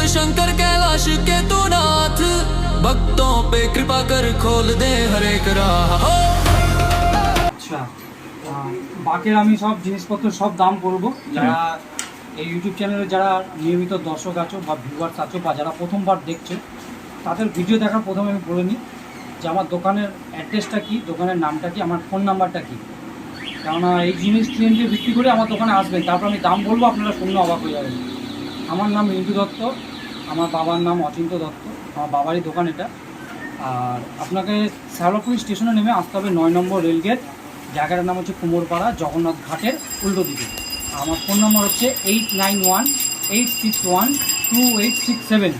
शंकर कैलाश के तू नाथ, भक्तों पे कृपा कर खोल दे हर एक राह। আচ্ছা, বাকের আমি সব জিনিসপত্র সব দাম করবো। যারা এই ইউটিউব চ্যানেলে যারা নিয়মিত দর্শক আছো বা ভিউয়ার্স আছো বা যারা প্রথমবার দেখছো, তাদের ভিডিও দেখার প্রথমে আমি বলে নিই যে আমার দোকানের অ্যাড্রেসটা কী, দোকানের নামটা কী, আমার ফোন নাম্বারটা কী। কেননা এই জিনিস দিয়ে বিক্রি করে আমার দোকানে আসবেন, তারপর আমি দাম বলবো, আপনারা শুনলে অবাক হয়ে যাবেন। আমার নাম রিন্টু দত্ত, আমার বাবার নাম অচিন্ত দত্ত, আমার বাবারই দোকান এটা। আর আপনাকে শ্যাওলাপুর স্টেশনে নেমে আসতে হবে 9 নম্বর রেলগেট, জায়গাটার নাম হচ্ছে কুমোরপাড়া, জগন্নাথ ঘাটের উল্টো দিকে। আমার ফোন নম্বর হচ্ছে 8918612867।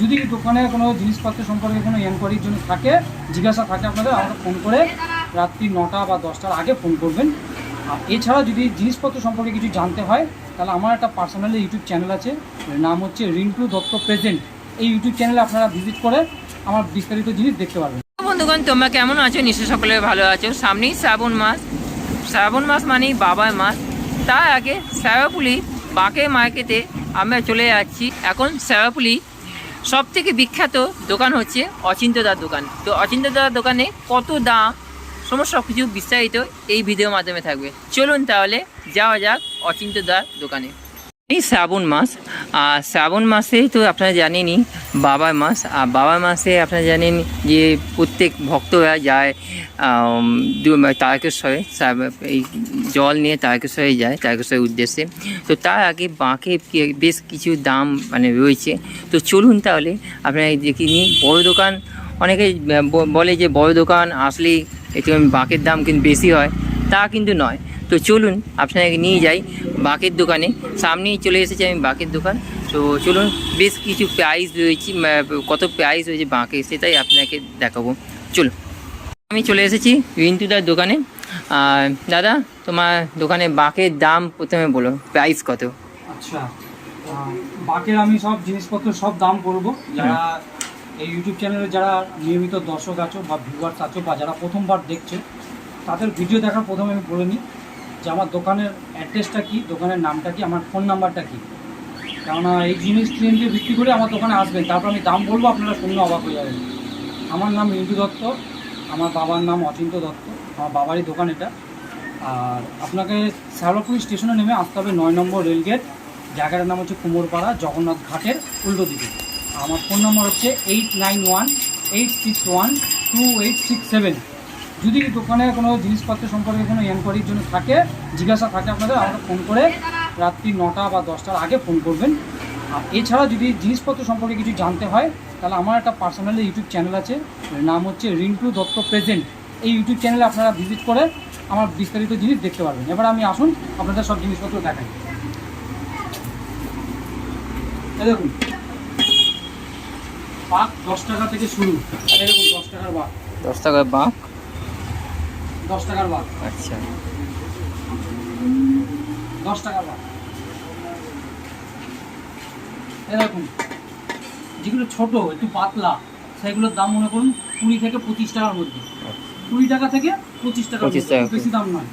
যদি দোকানে কোনো জিনিসপত্র সম্পর্কে কোনো এনকোয়ারির জন্য থাকে, জিজ্ঞাসা থাকে আপনাদের, আমাকে ফোন করে রাত্রি 9টা বা 10টার আগে ফোন করবেন। আর এছাড়া যদি জিনিসপত্র সম্পর্কে কিছু জানতে হয়, তাহলে আমার একটা পার্সোনালি ইউটিউব চ্যানেল আছে, নাম হচ্ছে রিন্টু দত্ত প্রেজেন্ট। এই ইউটিউব চ্যানেলে আপনারা ভিজিট করে আমার বিস্তারিত জিনিস দেখতে পারবেন। বন্ধুগণ, তোমরা কেমন আছো? নিশ্চয় সকলে ভালো আছো। সামনেই শ্রাবণ মাস, শ্রাবণ মাস মানেই বাবার মাস। তার আগে শ্যাওলাপুলি বাঁকের মার্কেটে আমরা চলে যাচ্ছি। এখন শ্যাওলাপুলি সব থেকে বিখ্যাত দোকান হচ্ছে অচিন্তদার দোকান। তো অচিন্তদার দোকানে কত দাম, সমস্ত কিছু বিস্তারিত এই ভিডিওর মাধ্যমে থাকবে। চলুন তাহলে যাওয়া যাক অচিন্তদার দোকানে। এই শ্রাবণ মাস, আর শ্রাবণ মাসে তো আপনারা জানেনই বাবার মাস। আর বাবার মাসে আপনারা জানেন যে প্রত্যেক ভক্তরা যায় তারকেশ্বরে, এই জল নিয়ে তারকেশ্বরে যায়, তারকেশ্বরের উদ্দেশ্যে। তো তার আগে বাঁকে বেশ কিছু দাম রয়েছে। তো চলুন তাহলে আপনারা দেখে নিই। বড় দোকান, অনেকে বলে যে বড় দোকান আসলেই একটু বাঁকের দাম কিন্তু বেশি হয়, তা কিন্তু নয়। তো চলুন আপনাকে নিয়ে যাই বাঁকের দোকানে। সামনেই চলে এসেছি আমি বাঁকের দোকান। তো চলুন, বেশ কিছু প্রাইস রয়েছে, কত প্রাইস রয়েছে বাঁকে সেটাই আপনাকে দেখাবো। চলুন, আমি চলে এসেছি রিন্টুদার দোকানে। দাদা, তোমার দোকানে বাঁকের দাম প্রথমে বলো, প্রাইস কত? আচ্ছা, বাকের আমি সব জিনিসপত্র সব দাম করবো। যারা এই ইউটিউব চ্যানেলে যারা নিয়মিত দর্শক আছো বা ভিউয়ার্স আছো বা যারা প্রথমবার দেখছো, তাদের ভিডিও দেখার প্রথমে আমি বলে নিই যে আমার দোকানের অ্যাড্রেসটা কী, দোকানের নামটা কী, আমার ফোন নাম্বারটা কী। কেননা এই জিনিস দিয়ে বিক্রি করে আমার দোকানে আসবেন, তারপর আমি দাম বলবো, আপনারা শুনলে অবাক হয়ে যাবেন। আমার নাম রিন্টু দত্ত, আমার বাবার নাম অচিন্ত দত্ত, আমার বাবারই দোকান এটা। আর আপনাকে শ্যাওলাপুর স্টেশনে নেমে আসতে হবে 9 নম্বর রেলগেট, জায়গাটার নাম হচ্ছে কুমোরপাড়া, জগন্নাথ ঘাটের উল্টো দিকে। আমার ফোন নম্বর হচ্ছে 8918612867। যদি দোকানে কোনো জিনিসপত্র সম্পর্কে কোনো এনকোয়ারির জন্য থাকে, জিজ্ঞাসা থাকে আপনাদের, আমাকে ফোন করে রাত্রি 9টা বা 10টার আগে ফোন করবেন। আর এছাড়া যদি জিনিসপত্র সম্পর্কে কিছু জানতে হয়, তাহলে আমার একটা পার্সোনালি ইউটিউব চ্যানেল আছে, নাম হচ্ছে রিন্টু দত্ত প্রেজেন্ট। এই ইউটিউব চ্যানেলে আপনারা ভিজিট করে আমার বিস্তারিত জিনিস দেখতে পারবেন। এবার আমি আসুন আপনাদের সব জিনিসপত্র দেখাই। দেখুন, বাঁক 10 টাকা থেকে শুরু। এরকম 10 টাকার বাঁক, 10 টাকার বাঁক, 10 টাকার বাঁক। আচ্ছা, 10 টাকার বাঁক। এরকম যেগুলো ছোট একটু পাতলা, সেগুলোর দাম মনে করুন 20 থেকে 25 টাকার মধ্যে। 20 টাকা থেকে 25 টাকা, বেশি দাম নয়।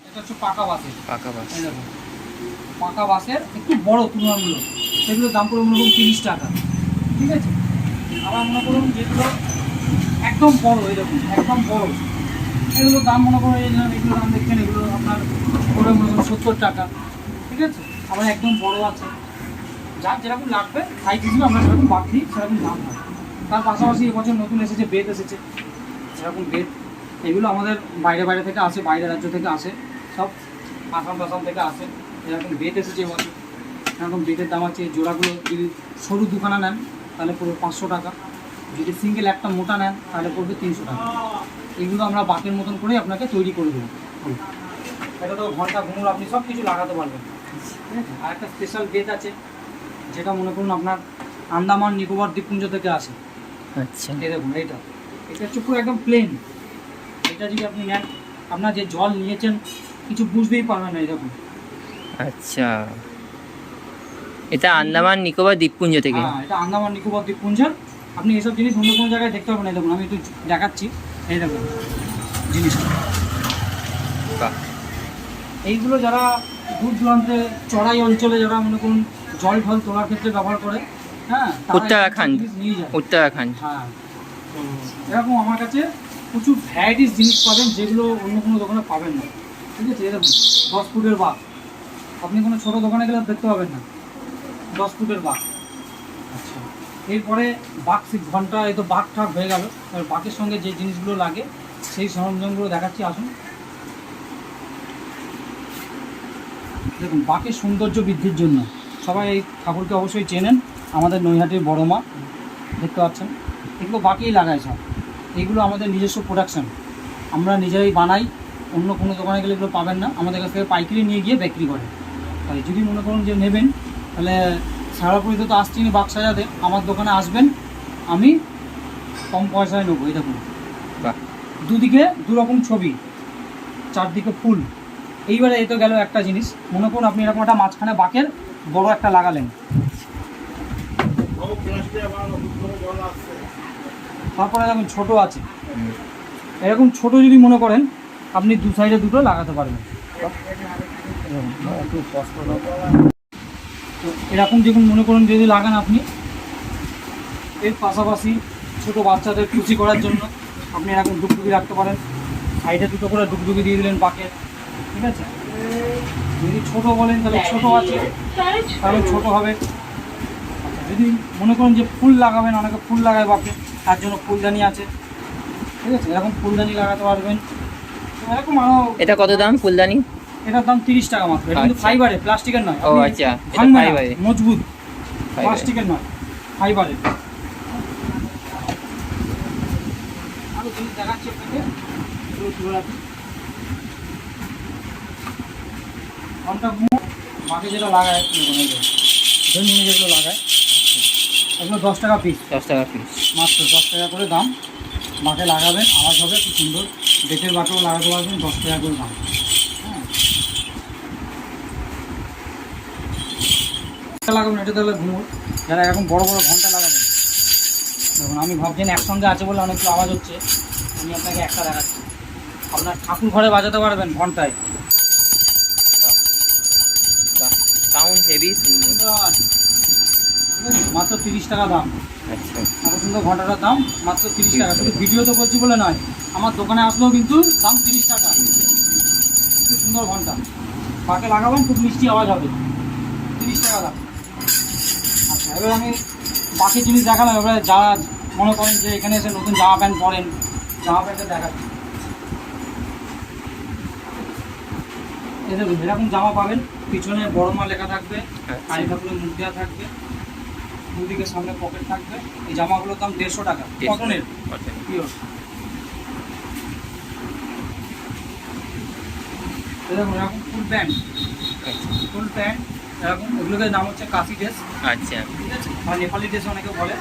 এটা হচ্ছে পাকা বাঁশের। পাকা বাঁশ, এরকম পাকা বাঁশের একটু বড় তুলনামূলক, সেগুলোর দাম পড়বে মনে করুন 30 টাকা। ঠিক আছে। আবার মনে করুন যেগুলো একদম বড়, এরকম একদম বড়, এগুলোর দাম মনে করুন এগুলোর দাম দেখছেন, এগুলো আপনার পড়বে মনে করুন 70 টাকা। ঠিক আছে। আবার একদম বড় আছে, যার যেরকম লাগবে সাইজ হিসেবে আমরা সেরকম বাদ দিই, সেরকম দাম হয়। তার পাশাপাশি এবছর নতুন এসেছে বেত, এসেছে সেরকম বেত। এগুলো আমাদের বাইরে থেকে আসে, বাইরের রাজ্য থেকে আসে, সব আসাম থেকে আসে। এরকম বেত এসেছে এবছর। এরকম বেতের দাম আছে, জোড়াগুলো যদি সরু দুখানা নেন তাহলে পড়বে 500 টাকা, যদি সিঙ্গেল একটা মোটা নেন তাহলে পড়বে 300 টাকা। এগুলো আমরা বাঁকের মতন করে আপনাকে তৈরি করে দেবো। এটা তো ঘন্টা ঘুমুর আপনি সব কিছু লাগাতে পারবেন। ঠিক আছে। আর একটা স্পেশাল বেত আছে, যেটা মনে করুন আপনার আন্দামান নিকোবর দ্বীপপুঞ্জ থেকে আসে। আচ্ছা, এই দেখুন, এটা হচ্ছে পুরো একদম প্লেন। এটা যদি আপনি নেন, আপনার যে জল নিয়েছেন কিছু বুঝতেই পারবেন না। এই দেখুন, আচ্ছা, এটা আন্দামান নিকোবর দ্বীপপুঞ্জ থেকে। হ্যাঁ, এটা আন্দামান নিকোবর দ্বীপপুঞ্জের। আপনি এসব জিনিস অন্য কোনো জায়গায় দেখতে পাবেন না। দেখুন, আমি একটু দেখাচ্ছি। এই দেখুন জিনিসটা, এইগুলো যারা দূর দূরান্তে চড়াই অঞ্চলে যারা মনে করুন জল ঢল তোলার ক্ষেত্রে ব্যবহার করে, হ্যাঁ, তারা উত্তরাখণ্ড। এই জিনিস নিয়ে যায়। উত্তরাখণ্ড। হ্যাঁ, তো এরকম আমার কাছে প্রচুর ভ্যারাইটিস জিনিস পাবেন যেগুলো অন্য কোনো দোকানে পাবেন না। ঠিক আছে, এরকম 10 ফুটের বাঘ আপনি কোনো ছোটো দোকানে গেলে দেখতে পাবেন না, 10 ফুটের বাঘ। আচ্ছা, এরপরে বাঘ ঘন্টা, এই তো বাঘ ঠাক হয়ে গেল। এবার বাঘের সঙ্গে যে জিনিসগুলো লাগে সেই সরঞ্জামগুলো দেখাচ্ছি, আসুন। দেখুন, বাঘের সৌন্দর্য বৃদ্ধির জন্য সবাই এই ঠাকুরকে অবশ্যই চেনেন, আমাদের নৈহাটির বড় মা, দেখতে পাচ্ছেন। এগুলো বাঘেই লাগায় সব, এগুলো আমাদের নিজস্ব প্রোডাকশান, আমরা নিজেরাই বানাই, অন্য কোনো দোকানে গেলে এগুলো পাবেন না, আমাদের কাছ থেকে পাইকারি নিয়ে গিয়ে বিক্রি করে। তাই যদি মনে করুন যে নেবেন, তাহলে সারাপুরিতে তো আসছেনি বাঘ সাজাতে, আমার দোকানে আসবেন, আমি কম পয়সায় নেবো। এই দেখুন, বাহ, দুদিকে দুরকম ছবি, চারদিকে ফুল। এইবারে এই তো গেল একটা জিনিস, মনে করুন আপনি এরকম একটা মাঝখানে বাঁকের বড় একটা লাগালেন, তারপরে দেখুন ছোট আছে, এরকম ছোট যদি মনে করেন আপনি দু সাইডে দুটো লাগাতে পারবেন। তো এরকম দেখুন, মনে করুন যদি লাগান আপনি, এর পাশাপাশি ছোট বাচ্চাদের খুশি করার জন্য আপনি এরকম ডুগডুগি রাখতে পারেন, সাইডে দুটো করে ডুগডুগি দিয়ে দিলেন বাঁকের। ঠিক আছে, যদি ছোট বলেন তাহলে ছোট আছে, তাহলে ছোট হবে। আচ্ছা, যদি মনে করেন যে ফুল লাগাবেন, অনেকে ফুল লাগায় বাঁকে, তার জন্য ফুলদানি আছে। ঠিক আছে, এরকম ফুলদানি লাগাতে পারবেন। এরকম আরও। এটা কত দাম ফুলদানি? এটার দাম 30 টাকা মাত্র। এটা কিন্তু আচ্ছা। ফাইবারের, প্লাস্টিকের নয়। ও আপনি আচ্ছা, এটা ভাঙবে না, ফাইবারের। মজবুত, ফাইবারের। প্লাস্টিকের নয়, ফাইবারের। আরও জিনিস দেখাচ্ছি আপনাকে, এগুলো তুলে রাখি। ঘন্টা বাকি যেটা লাগায়, ধরুন যেগুলো লাগায়, এগুলো 10 টাকা পিস, 10 টাকা পিস। মাত্র 10 টাকা করে দাম। বাঁকে লাগাবেন, আওয়াজ হবে খুব সুন্দর। বেতের বাঁকেও লাগাতে পারবেন, 10 টাকা করে দাম। হ্যাঁ, এটা লাগাবেন, এটা তাহলে ঘুমোর, যারা এরকম বড় বড় ঘন্টা লাগাবেন। দেখুন, আমি ভাবছেন একসঙ্গে আছে বলে অনেকগুলো আওয়াজ হচ্ছে, আমি আপনাকে একটা দেখাচ্ছি। আপনার ঠাকুর ঘরে বাজাতে পারবেন ঘন্টায়। সাউন্ড হেভি সুন্দর। ঠিক আছে, মাত্র 30 টাকা দাম। আচ্ছা, এত সুন্দর ঘন্টাটার দাম মাত্র 30 টাকা। শুধু ভিডিওতে বলছি বলে নয়, আমার দোকানে আসলেও কিন্তু দাম 30 টাকা। খুব সুন্দর ঘন্টা, পাকে লাগাবেন, খুব মিষ্টি আওয়াজ হবে, 30 টাকা দাম। আচ্ছা, এবার আমি বাকি জিনিস দেখালাম। এবারে যারা মনে করেন যে এখানে এসে নতুন জামা প্যান্ট পরেন, জামা প্যান্টটা দেখাচ্ছি। এরকম জামা পাবেন, পিছনে বড় মা লেখা থাকবে, কালী ঠাকুরের মুখ দেওয়া থাকবে, দুদিকে সামনে পকেট থাকবে। এই জামাগুলোর দাম 150 টাকা, কটনের, পিওর। এরকম ফুল প্যান্ট, ফুল প্যান্ট এরকম, এগুলোকে নাম হচ্ছে কাশি ড্রেস। আচ্ছা, ঠিক আছে, বা নেপালি ড্রেস অনেকে বলে।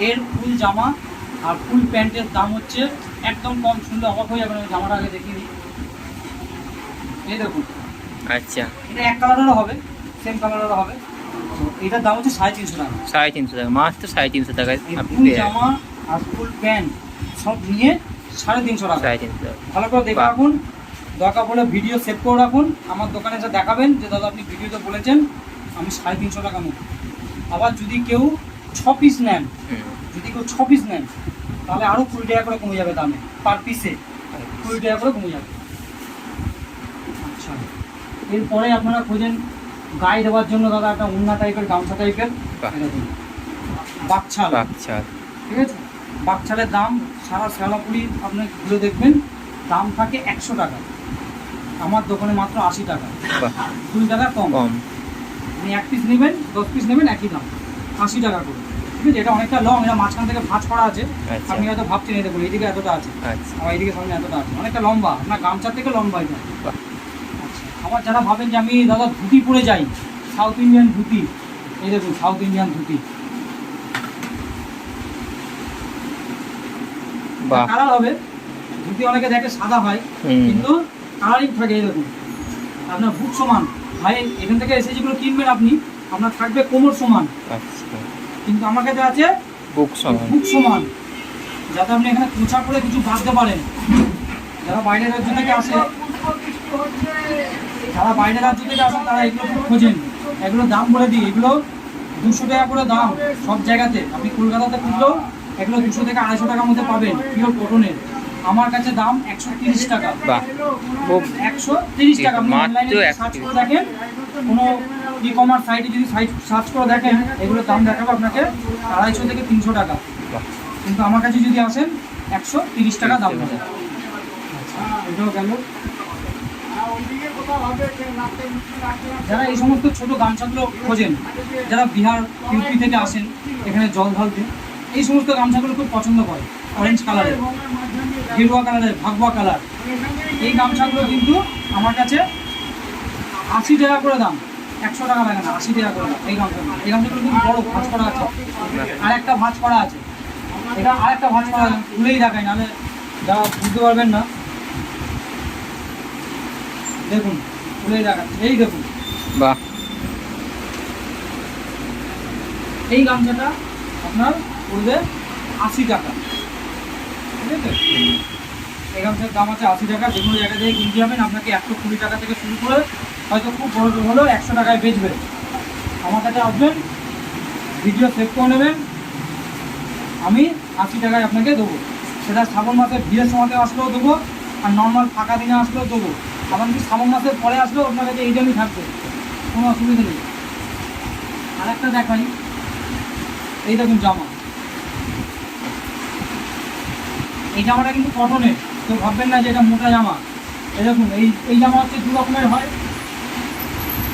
এর ফুল জামা আর ফুল প্যান্টের দাম হচ্ছে একদম কম, শুনলে অবাক হয়ে যাবেন। জামাটা আগে দেখিয়ে দিই, এই দেখুন। আচ্ছা, এটা এক কালারেরও হবে, সেম কালারেরও হবে। এটার দাম হচ্ছে 350 টাকা। 350 টাকা, মাত্র 350 টাকায় আপনি ফুল পেয়ে যাবেন। জামা আর ফুল প্যান্ট সব নিয়ে 350 টাকা। 350 টাকা। ভালো করে দেখে বাহ। রাখুন, দরকার পড়লে ভিডিও সেভ করে রাখুন, আমার দোকানে এসে দেখাবেন যে দাদা আপনি ভিডিওতে বলেছেন, আমি 350 টাকা নেব। আবার যদি কেউ 6 পিস নেন, যদি কেউ 6 পিস নেন, তাহলে আরও 20 টাকা করে কমে যাবে দামে, পার পিসে 20 টাকা করে কমে যাবে। আচ্ছা, এরপরে আপনারা খোঁজেন গায়ে দেওয়ার জন্য দাদা একটা উন্না টাইপের, গামছা টাইপের, এরকম বাকছাল। আচ্ছা, ঠিক আছে, বাকছালের দাম সারা শ্যালাপুরি আপনি ঘুরে দেখবেন, দাম থাকে 100 টাকা, আমার দোকানে মাত্র 80 টাকা, 2 টাকা কম। কম। আপনি 1 পিস নেবেন, 10 পিস নেবেন, একই দাম, 80 টাকা করে। ঠিক আছে, এটা অনেকটা লং, এটা মাঝখান থেকে ভাঁজ করা আছে। আচ্ছা। আপনি হয়তো ভাবছেন এই দেখুন, এইদিকে এতটা আছে, আচ্ছা, আর এইদিকে সামনে এতটা আছে, অনেকটা লম্বা, আপনার গামছার থেকে লম্বা এটা। বাহ। আচ্ছা, আবার যারা ভাবেন যে আমি দাদা ধুতি পরে যাই, সাউথ ইন্ডিয়ান ধুতি, এই দেখুন সাউথ ইন্ডিয়ান ধুতি, বাহ। কালার হবে। ধুতি অনেকে দেখে সাদা হয়, কিন্তু কালারিং থাকে। এই দেখুন, আপনার বুক সমান, ভাই এখান থেকে এসে যেগুলো কিনবেন আপনি, আপনার থাকবে কোমর সমান, আচ্ছা, কিন্তু আমার কাছে আছে বুক সমান। বুক সমান, যাতে আপনি এখানে কুচা করে কিছু বাঁধতে পারেন। যারা বাইরের রাজ্য থেকে আসে, যারা বাইরের রাজ্য থেকে আসেন, তারা এগুলো খুব খোঁজেন। এগুলো দাম বলে দিই, এগুলো 200 টাকা করে দাম সব জায়গাতে। আপনি কলকাতাতে খুঁজলেও এগুলো 200 থেকে 250 টাকার মধ্যে পাবেন, পিওর কটনের। আমার কাছে দাম 130 টাকা। বাহ, খুব 130 টাকা। আপনি মাত্র অনলাইনে 130 সার্চ করে দেখেন, কোনো ই-কমার্স সাইটে যদি সার্চ করে দেখেন, এগুলোর দাম দেখাবো আপনাকে 250 থেকে 300 টাকা। বাহ, কিন্তু আমার কাছে যদি আসেন 130 টাকা দাম হবে। এটাও গেল। যারা এই সমস্ত ছোট গামছাগুলো খোঁজেন, যারা বিহার ইউপি থেকে আসেন এখানে জল ঢালতে, এই সমস্ত গামছাগুলো খুব পছন্দ করে। অরেঞ্জ কালারের, গেরুয়া কালারের, ভাগবা কালার, এই গামছাগুলো কিন্তু আমার কাছে 80 টাকা করে দাম। 100 টাকা লাগে না, 80 টাকা করে দাম এই গামছাগুলো। এই গামছাগুলো কিন্তু বড় ভাঁজ করা আছে, আর একটা ভাঁজ করা আছে। এটা আর একটা ভাঁজ করা আছে, খুলেই দেখায়, নাহলে যারা বুঝতে পারবেন না। দেখুন, খুলেই দেখাচ্ছে, এই দেখুন। বাহ, এই গামছাটা আপনার পড়বে 80 টাকা। ঠিক আছে, এই গামছার দাম আছে 80 টাকা। যে কোনো জায়গা থেকে কিনতে যাবেন আপনাকে 120 টাকা থেকে শুরু করে হয়তো খুব বড় হলেও 100 টাকায় বেচবে। আমার কাছে আসবেন, ভিডিও সেভ করে নেবেন, আমি 80 টাকায় আপনাকে দেবো। সেটা শ্রাবণ মাসের ভিড়ের সময়তে আসলেও দেবো, আর নর্মাল ফাঁকা দিনে আসলেও দেবো। এমনকি শ্রাবণ মাসের পরে আসলেও আপনার কাছে এই দামই থাকবে, কোনো অসুবিধা নেই। আর একটা দেখাই, এই দেখুন জামা। এই জামাটা কিন্তু কটনের, তো ভাববেন না যে এটা মোটা জামা। এই দেখুন, এই জামা হচ্ছে 2 রকমের হয়।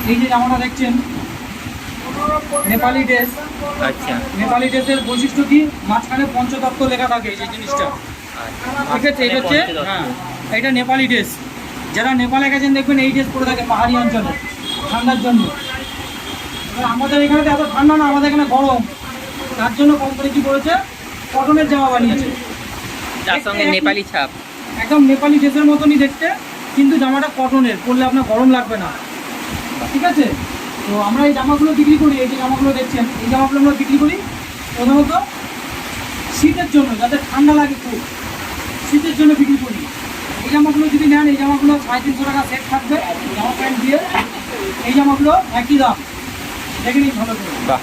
এই যে জামাটা দেখছেন, নেপালি ড্রেস। আচ্ছা, নেপালি ড্রেসের বৈশিষ্ট্য কি, মাঝখানে পঞ্চতত্ত্ব লেখা থাকে, এই যে জিনিসটা। ঠিক আছে, এটা হচ্ছে, হ্যাঁ, এটা নেপালি ড্রেস। যারা নেপালে গেছেন দেখবেন এই ড্রেস পরে থাকে পাহাড়ি অঞ্চলে ঠান্ডার জন্য। এবার আমাদের এখানে তো এত ঠান্ডা না, আমাদের এখানে গরম, তার জন্য কোম্পানি কি করেছে, কটনের জামা বানিয়েছে, তার সঙ্গে নেপালি ছাপ। একদম নেপালি ড্রেসের মতনই দেখতে, কিন্তু জামাটা কটনের, পরলে আপনার গরম লাগবে না। ঠিক আছে, তো আমরা এই জামাগুলো বিক্রি করি। এই যে জামাগুলো দেখছেন, এই জামাগুলো আমরা বিক্রি করি প্রধানত শীতের জন্য, যাতে ঠান্ডা লাগে খুব, শীতের জন্য বিক্রি করি। এই জামাগুলো যদি নেন, এই জামাগুলো 350 টাকা সেট থাকবে জামা প্যান্ট দিয়ে। এই জামাগুলো একই দাম, দেখে নিন ভালো করে। বাহ,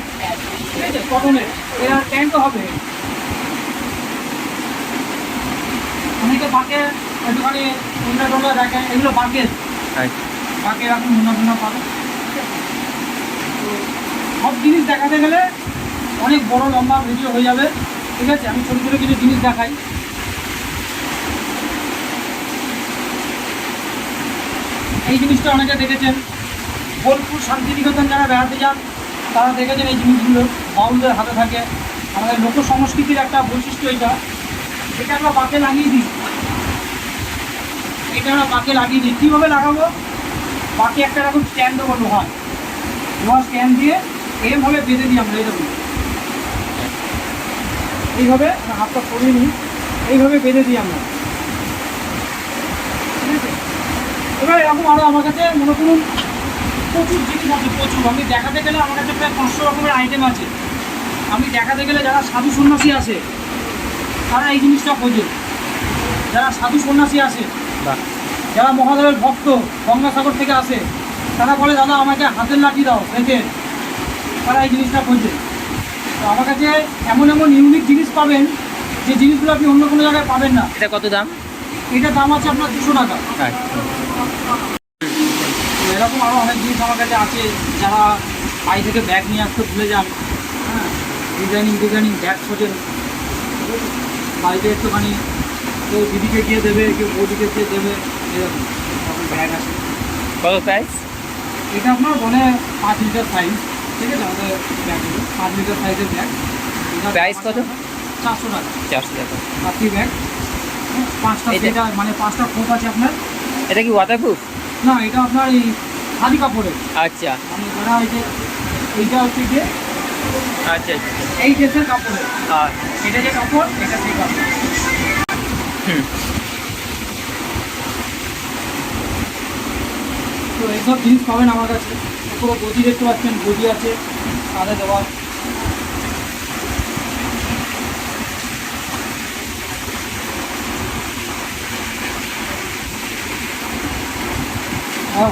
ঠিক আছে, কটনের। এর প্যান্টও হবে। অনেকে বাঁকে একটুখানি উন্না টোনা দেখেন, এগুলো বাঁকের, আচ্ছা, বাঁকে এখন উন্না পাবে। তো সব জিনিস দেখাতে গেলে অনেক বড় লম্বা ভিডিও হয়ে যাবে। ঠিক আছে, আমি ছোটো ছোটো কিছু জিনিস দেখাই। এই জিনিসটা অনেকে দেখেছেন, বোলপুর শান্তিনিকেতন যারা বেড়াতে যান তারা দেখেছেন এই জিনিসগুলো বাউলদের হাতে থাকে। আমাদের লোক সংস্কৃতির একটা বৈশিষ্ট্য এটা। এটা আমরা বাঁকে লাগিয়ে দিই, এটা আমরা বাঁকে লাগিয়ে দিই। কীভাবে লাগাবো, বাঁকে একটা এরকম স্ট্যান্ড দেবো, লোহার স্ট্যান্ড দিয়ে এইভাবে বেঁধে দিই আমরা। এইরকম, এইভাবে হাতটা সরিয়ে নিই, এইভাবে বেঁধে দিই আমরা। ঠিক আছে, এবার এরকম আরও আমার কাছে মনে করুন প্রচুর জিনিস আছে, প্রচুর। আমি দেখাতে গেলে আমার কাছে প্রায় 500 রকমের আইটেম আছে। আমি দেখাতে গেলে যারা সাধু সন্ন্যাসী আসে তারা এই জিনিসটা খোঁজে, যারা সাধু সন্ন্যাসী আসে, বাহ, যারা মহাদেবের ভক্ত গঙ্গাসাগর থেকে আসে, তারা বলে দাদা আমাকে হাতের লাঠি দাও বেতের, তারা এই জিনিসটা খোঁজে। তো আমার কাছে এমন এমন ইউনিক জিনিস পাবেন যে জিনিসগুলো আপনি অন্য কোনো জায়গায় পাবেন না। এটা কত দাম? এটার দাম আছে আপনার 200 টাকা। আচ্ছা, তো এরকম আরও অনেক জিনিস আমার কাছে আছে। যারা বাড়ি থেকে ব্যাগ নিয়ে আসতে ভুলে যান, হ্যাঁ, ডিজাইনিং ব্যাগ খোঁজেন, বাড়িতে একটুখানি কেউ দিদিকে গিয়ে দেবে, কেউ বৌদিকে গিয়ে দেবে, এরকম ব্যাগ আছে। কত প্রাইস? এটা আপনার বলে 5 লিটার সাইজ। ঠিক আছে, আমাদের ব্যাগগুলো 5 লিটার সাইজের ব্যাগ। প্রাইস কত? 400 টাকা 400 টাকা। বাকি ব্যাগ 5টা, এটা মানে 5টা খোপ আছে আপনার। এটা কি ওয়াটারপ্রুফ? না, এটা আপনার এই খাদি কাপড়ের, আচ্ছা, মানে যারা এই যে এইটা হচ্ছে যে আচ্ছা, আচ্ছা, এই ড্রেসের কাপড়ের, আর এটা যে কাপড়, এটা সেই কাপড়। হুম, তো এইসব জিনিস পাবেন আমার কাছে। পুরো গদি দেখতে পাচ্ছেন, গদি আছে সাদা দেওয়া।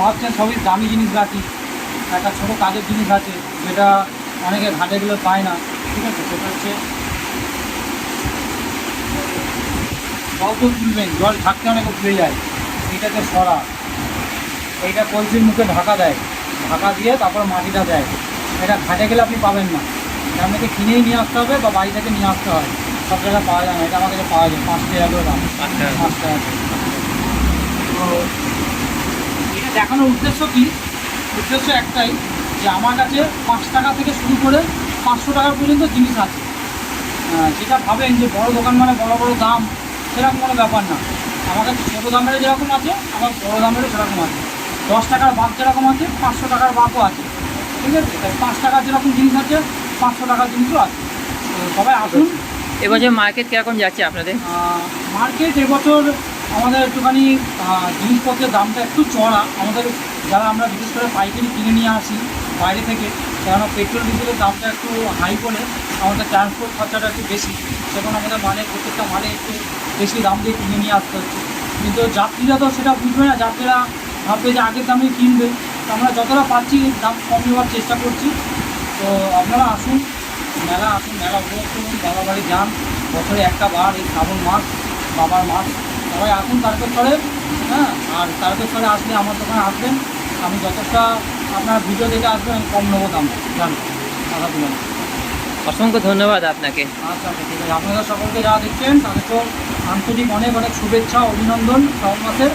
ভাবছেন সবই দামি জিনিস রাখি, একটা ছোটো কাজের জিনিস আছে যেটা অনেকে ঘাটেগুলো পায় না, ঠিক আছে। সেটা হচ্ছে জল তো তুলবেন, জল থাকতে অনেকে তুলে যায়, এইটাতে সরা, এইটা কলসির মুখে ঢাকা দেয়, ঢাকা দিয়ে তারপর মাটিটা দেয়। এটা ঘাটে গেলে আপনি পাবেন না, এটা আপনাকে কিনেই নিয়ে আসতে হবে বা বাড়ি থেকে নিয়ে আসতে হয়, সব জায়গায় পাওয়া যায় না। এটা আমার কাছে পাওয়া যায় 5 টাকা করে দাম, 5 টাকা। তো এটা দেখানোর উদ্দেশ্য কি? উদ্দেশ্য একটাই, যে আমার কাছে 5 টাকা থেকে শুরু করে 500 টাকা পর্যন্ত জিনিস আছে। যেটা ভাবেন যে বড় দোকান মানে বড় বড় দাম, সেরকম কোনো ব্যাপার না। আমার কাছে ছোটো দামেরও যেরকম আছে, আমার বড়ো দামেরও সেরকম আছে। 10 টাকার বাঘ যেরকম আছে, 500 টাকার বাঘও আছে, ঠিক আছে। তাই 5 টাকার যেরকম জিনিস আছে, 500 টাকার জিনিসও আছে। তো সবাই আসুন। এবছর মার্কেট কীরকম যাচ্ছে আপনাদের? মার্কেট এবছর আমাদের একটুখানি জিনিসপত্রের দামটা একটু চড়া। আমাদের যারা আমরা বিশেষ করে পাইকারি কিনে নিয়ে আসি বাইরে থেকে, কেননা পেট্রোল ডিজেলের দামটা একটু হাই করে আমাদের ট্রান্সপোর্ট খরচাটা একটু বেশি, সেখানে আমাদের প্রত্যেকটা মালে একটু বেশি দাম দিয়ে কিনে নিয়ে আসতে হচ্ছে। কিন্তু যাত্রীরা তো সেটা বুঝবে না, যাত্রীরা ভাববে যে আগের দামে কিনবে। তো আমরা যতটা পাচ্ছি দাম কম নেওয়ার চেষ্টা করছি। তো আপনারা আসুন, মেলা আসুন, মেলা উপভোগ করুন, বাবা বাড়ি যান। বছরে একটা বার এই শ্রাবণ মাস, বাবার মাস, সবাই আসুন তারকেশ্বরে। হ্যাঁ, আর তারকেশ্বরে আসলে আমার দোকানে আসবেন, আমি যতটা আপনার ভিডিও দেখে আসবেন আমি কম নেবো দাম, জানেন, টাকা তুলে নেবো। অসংখ্য ধন্যবাদ আপনাকে। আচ্ছা আচ্ছা, ঠিক আছে। আপনারা সকলকে যারা দেখছেন তাদেরকেও আন্তরিক অনেক অনেক শুভেচ্ছা, অভিনন্দন শ্রাবণ মাসের।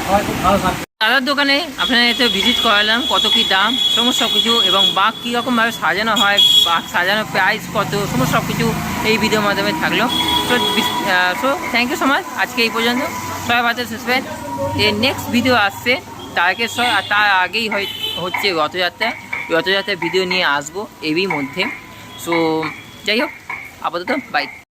সবাই খুব ভালো থাকবে। দাদার দোকানে আপনার এতে ভিজিট করালাম, কত কী দাম সমস্ত কিছু, এবং বাঘ কীরকমভাবে সাজানো হয়, বাঘ সাজানোর প্রাইস কত, সমস্ত সব কিছু এই ভিডিওর মাধ্যমে থাকলো। So thank you so much. আজকে এই পর্যন্ত, সবাই ভালো থাকবেন। এর নেক্সট ভিডিও আসছে তারকেশ্বর, আর তার আগেই হচ্ছে রথযাত্রার ভিডিও নিয়ে আসবো এরই মধ্যে। সো যাই হোক, আপাতত বাই।